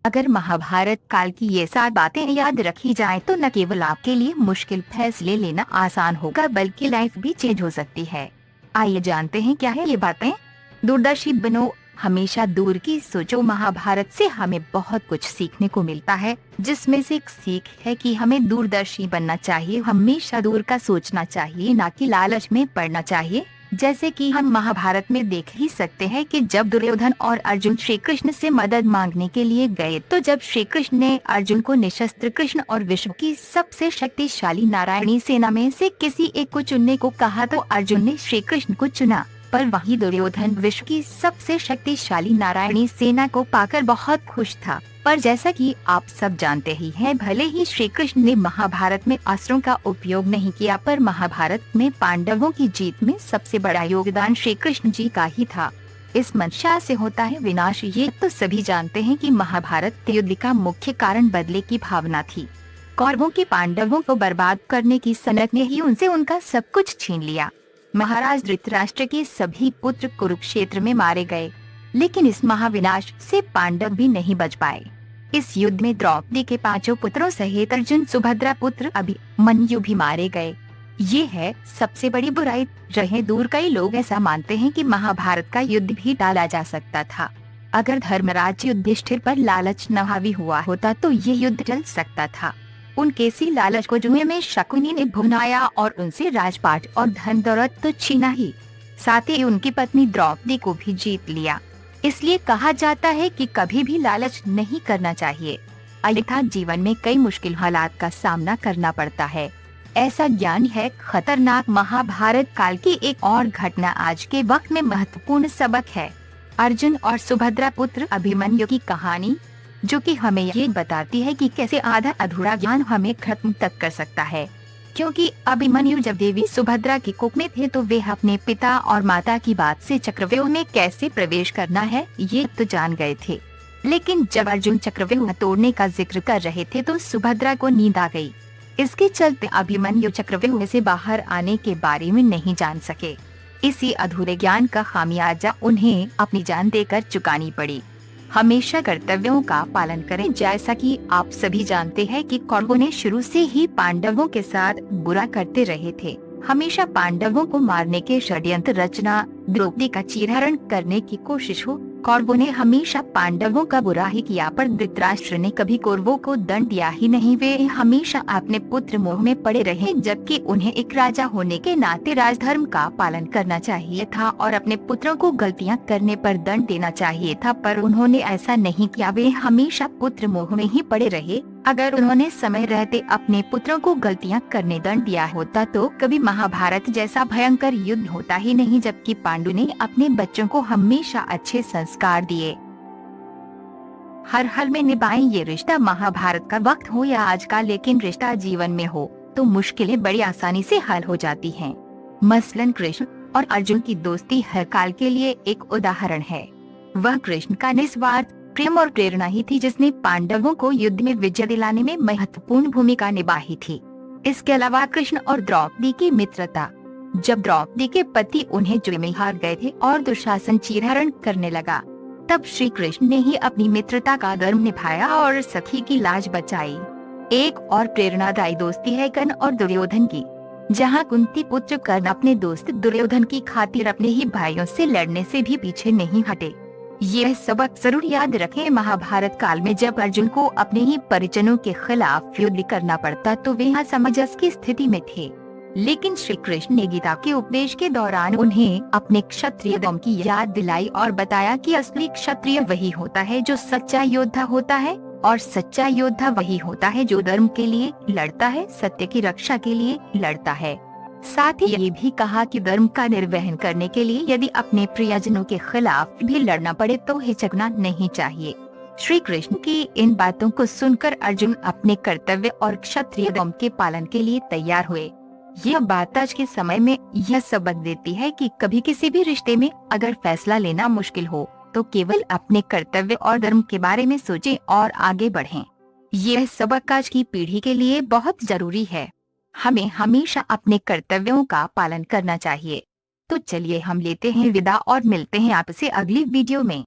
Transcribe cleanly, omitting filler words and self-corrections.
अगर महाभारत काल की ये 7 बातें याद रखी जाएं तो न केवल आपके लिए मुश्किल फैसले लेना आसान होगा बल्कि लाइफ भी चेंज हो सकती है। आइए जानते हैं क्या है ये बातें। दूरदर्शी बनो, हमेशा दूर की सोचो। महाभारत से हमें बहुत कुछ सीखने को मिलता है, जिसमें से एक सीख है कि हमें दूरदर्शी बनना चाहिए, हमेशा दूर का सोचना चाहिए, ना कि लालच में पड़ना चाहिए। जैसे कि हम महाभारत में देख ही सकते हैं कि जब दुर्योधन और अर्जुन श्री कृष्ण से मदद मांगने के लिए गए, तो जब श्री कृष्ण ने अर्जुन को निशस्त्र कृष्ण और विश्व की सबसे शक्तिशाली नारायणी सेना में से किसी एक को चुनने को कहा, तो अर्जुन ने श्री कृष्ण को चुना। पर वही दुर्योधन विश्व की सबसे शक्तिशाली नारायणी सेना को पाकर बहुत खुश था। पर जैसा कि आप सब जानते ही हैं, भले ही श्री कृष्ण ने महाभारत में अस्त्रों का उपयोग नहीं किया, पर महाभारत में पांडवों की जीत में सबसे बड़ा योगदान श्री कृष्ण जी का ही था। इस मंशा से होता है विनाश, ये तो सभी जानते हैं कि महाभारत युद्ध का मुख्य कारण बदले की भावना थी। कौरवों के पांडवों को बर्बाद करने की सनक ने ही उनसे उनका सब कुछ छीन लिया। महाराज धृतराष्ट्र के सभी पुत्र कुरुक्षेत्र में मारे गए, लेकिन इस महाविनाश से पांडव भी नहीं बच पाए। इस युद्ध में द्रौपदी के 5 पुत्रों सहित अर्जुन, सुभद्रा पुत्र अभिमन्यु भी मारे गए। ये है सबसे बड़ी बुराई। रहे दूर, कई लोग ऐसा मानते हैं कि महाभारत का युद्ध भी टाला जा सकता था। अगर धर्मराज युधिष्ठिर पर लालच न हावी हुआ होता तो ये युद्ध टल सकता था। उनके इसी लालच को जुए में शकुनी ने भुनाया और उनसे राजपाट और धन दौलत तो छीना ही, साथ ही उनकी पत्नी द्रौपदी को भी जीत लिया। इसलिए कहा जाता है कि कभी भी लालच नहीं करना चाहिए, अन्यथा जीवन में कई मुश्किल हालात का सामना करना पड़ता है। ऐसा ज्ञान है खतरनाक। महाभारत काल की एक और घटना आज के वक्त में महत्वपूर्ण सबक है, अर्जुन और सुभद्रा पुत्र अभिमन्यु की कहानी, जो कि हमें ये बताती है कि कैसे आधा अधूरा ज्ञान हमें खत्म तक कर सकता है। क्योंकि अभिमन्यु जब देवी सुभद्रा की कोख में थे तो वे अपने पिता और माता की बात से चक्रव्यूह में कैसे प्रवेश करना है ये तो जान गए थे, लेकिन जब अर्जुन चक्रव्यूह तोड़ने का जिक्र कर रहे थे तो सुभद्रा को नींद आ गई। इसके चलते अभिमन्यु चक्रव्यूह से बाहर आने के बारे में नहीं जान सके। इसी अधूरे ज्ञान का खामियाजा उन्हें अपनी जान देकर चुकानी पड़ी। हमेशा कर्तव्यों का पालन करें। जैसा कि आप सभी जानते हैं कि कौरवों ने शुरू से ही पांडवों के साथ बुरा करते रहे थे। हमेशा पांडवों को मारने के षड्यंत्र रचना, द्रौपदी का चीरहरण करने की कोशिश हो। कौरवों ने हमेशा पांडवों का बुरा ही किया, पर धृतराष्ट्र ने कभी कौरवों को दंड दिया ही नहीं। वे हमेशा अपने पुत्र मोह में पड़े रहे, जबकि उन्हें एक राजा होने के नाते राजधर्म का पालन करना चाहिए था और अपने पुत्रों को गलतियां करने पर दंड देना चाहिए था, पर उन्होंने ऐसा नहीं किया। वे हमेशा पुत्र मोह में ही पड़े रहे। अगर उन्होंने समय रहते अपने पुत्रों को गलतियां करने दंड दिया होता तो कभी महाभारत जैसा भयंकर युद्ध होता ही नहीं, जबकि पांडु ने अपने बच्चों को हमेशा अच्छे संस्कार दिए। हर हाल में निभाएं ये रिश्ता। महाभारत का वक्त हो या आज का, लेकिन रिश्ता जीवन में हो तो मुश्किलें बड़ी आसानी से हल हो जाती हैं। मसलन कृष्ण और अर्जुन की दोस्ती हर काल के लिए एक उदाहरण है। वह कृष्ण का निस्वार्थ प्रेम और प्रेरणा ही थी जिसने पांडवों को युद्ध में विजय दिलाने में महत्वपूर्ण भूमिका निभाई थी। इसके अलावा कृष्ण और द्रौपदी की मित्रता, जब द्रौपदी के पति उन्हें जुए में हार गए थे और दुशासन चीरहरण करने लगा, तब श्री कृष्ण ने ही अपनी मित्रता का धर्म निभाया और सखी की लाज बचाई। एक और प्रेरणादायी दोस्ती है कर्ण और दुर्योधन की, जहाँ कुंती पुत्र कर्ण अपने दोस्त दुर्योधन की खातिर अपने ही भाइयों से लड़ने से भी पीछे नहीं हटे। यह सबक जरूर याद रखें। महाभारत काल में जब अर्जुन को अपने ही परिजनों के खिलाफ युद्ध करना पड़ता तो वे असमंजस की स्थिति में थे, लेकिन श्री कृष्ण ने गीता के उपदेश के दौरान उन्हें अपने क्षत्रिय धर्म की याद दिलाई और बताया कि असली क्षत्रिय वही होता है जो सच्चा योद्धा होता है, और सच्चा योद्धा वही होता है जो धर्म के लिए लड़ता है, सत्य की रक्षा के लिए लड़ता है। साथ ही ये भी कहा कि धर्म का निर्वहन करने के लिए यदि अपने प्रियजनों के खिलाफ भी लड़ना पड़े तो हिचकना नहीं चाहिए। श्री कृष्ण की इन बातों को सुनकर अर्जुन अपने कर्तव्य और क्षत्रिय धर्म के पालन के लिए तैयार हुए। यह बात आज के समय में यह सबक देती है कि कभी किसी भी रिश्ते में अगर फैसला लेना मुश्किल हो तो केवल अपने कर्तव्य और धर्म के बारे में सोचें और आगे बढ़ें। यह सबक आज की पीढ़ी के लिए बहुत जरूरी है। हमें हमेशा अपने कर्तव्यों का पालन करना चाहिए। तो चलिए हम लेते हैं विदा और मिलते हैं आपसे अगली वीडियो में।